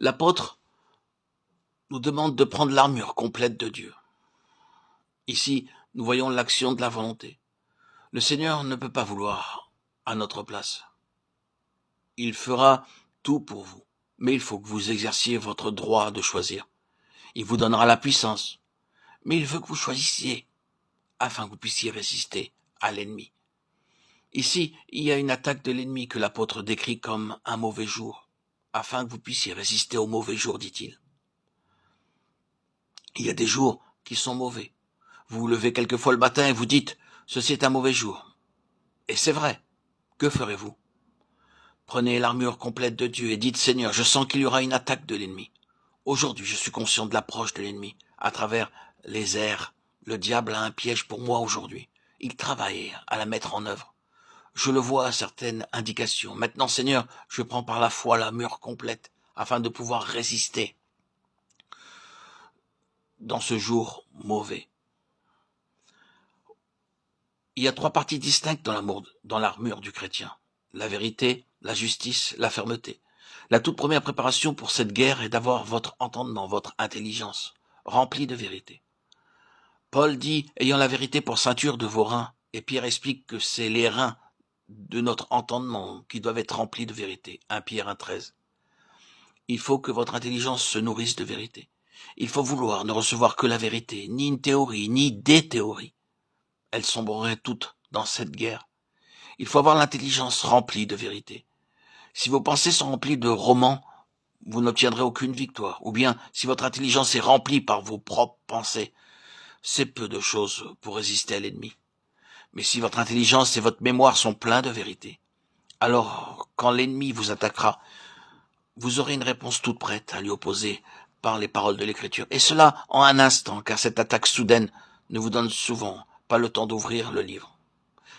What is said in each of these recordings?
L'apôtre nous demande de prendre l'armure complète de Dieu. Ici, nous voyons l'action de la volonté. Le Seigneur ne peut pas vouloir à notre place. Il fera tout pour vous, mais il faut que vous exerciez votre droit de choisir. Il vous donnera la puissance, mais il veut que vous choisissiez afin que vous puissiez résister à l'ennemi. Ici, il y a une attaque de l'ennemi que l'apôtre décrit comme un mauvais jour, afin que vous puissiez résister au mauvais jour, dit-il. Il y a des jours qui sont mauvais. Vous vous levez quelquefois le matin et vous dites « Ceci est un mauvais jour ». Et c'est vrai. Que ferez-vous? Prenez l'armure complète de Dieu et dites « Seigneur, je sens qu'il y aura une attaque de l'ennemi. Aujourd'hui, je suis conscient de l'approche de l'ennemi à travers les airs. Le diable a un piège pour moi aujourd'hui. Il travaille à la mettre en œuvre. Je le vois à certaines indications. Maintenant, Seigneur, je prends par la foi l'armure complète afin de pouvoir résister dans ce jour mauvais. Il y a 3 parties distinctes dans l'armure du chrétien. La vérité, la justice, la fermeté. La toute première préparation pour cette guerre est d'avoir votre entendement, votre intelligence, remplie de vérité. Paul dit, ayant la vérité pour ceinture de vos reins, et Pierre explique que c'est les reins de notre entendement qui doivent être remplis de vérité. 1 Pierre 1,13. Il faut que votre intelligence se nourrisse de vérité. Il faut vouloir ne recevoir que la vérité, ni une théorie, ni des théories. Elles sombreraient toutes dans cette guerre. Il faut avoir l'intelligence remplie de vérité. Si vos pensées sont remplies de romans, vous n'obtiendrez aucune victoire. Ou bien, si votre intelligence est remplie par vos propres pensées, c'est peu de choses pour résister à l'ennemi. Mais si votre intelligence et votre mémoire sont pleins de vérité, alors quand l'ennemi vous attaquera, vous aurez une réponse toute prête à lui opposer par les paroles de l'Écriture. Et cela en un instant, car cette attaque soudaine ne vous donne souvent pas le temps d'ouvrir le livre.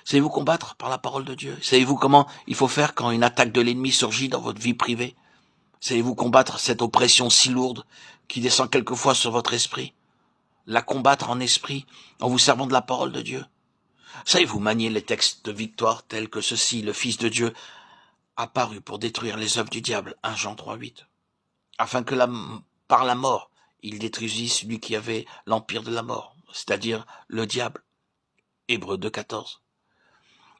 Savez-vous combattre par la parole de Dieu? Savez-vous comment il faut faire quand une attaque de l'ennemi surgit dans votre vie privée? Savez-vous combattre cette oppression si lourde qui descend quelquefois sur votre esprit? La combattre en esprit, en vous servant de la parole de Dieu? Savez-vous manier les textes de victoire tels que ceci, le Fils de Dieu apparu pour détruire les œuvres du diable, 1 Jean 3,8, afin que par la mort, il détruisit celui qui avait l'empire de la mort, c'est-à-dire le diable, Hébreux 2,14.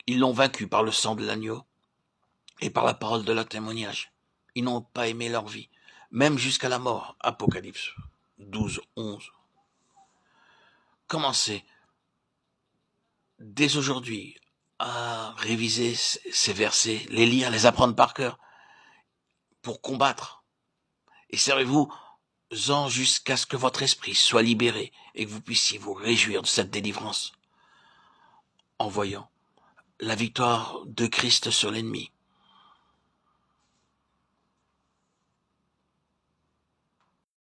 Ils l'ont vaincu par le sang de l'agneau et par la parole de leur témoignage. Ils n'ont pas aimé leur vie, même jusqu'à la mort, Apocalypse 12,11. Commencez dès aujourd'hui à réviser ces versets, les lire, les apprendre par cœur, pour combattre. Et servez-vous-en jusqu'à ce que votre esprit soit libéré et que vous puissiez vous réjouir de cette délivrance en voyant la victoire de Christ sur l'ennemi.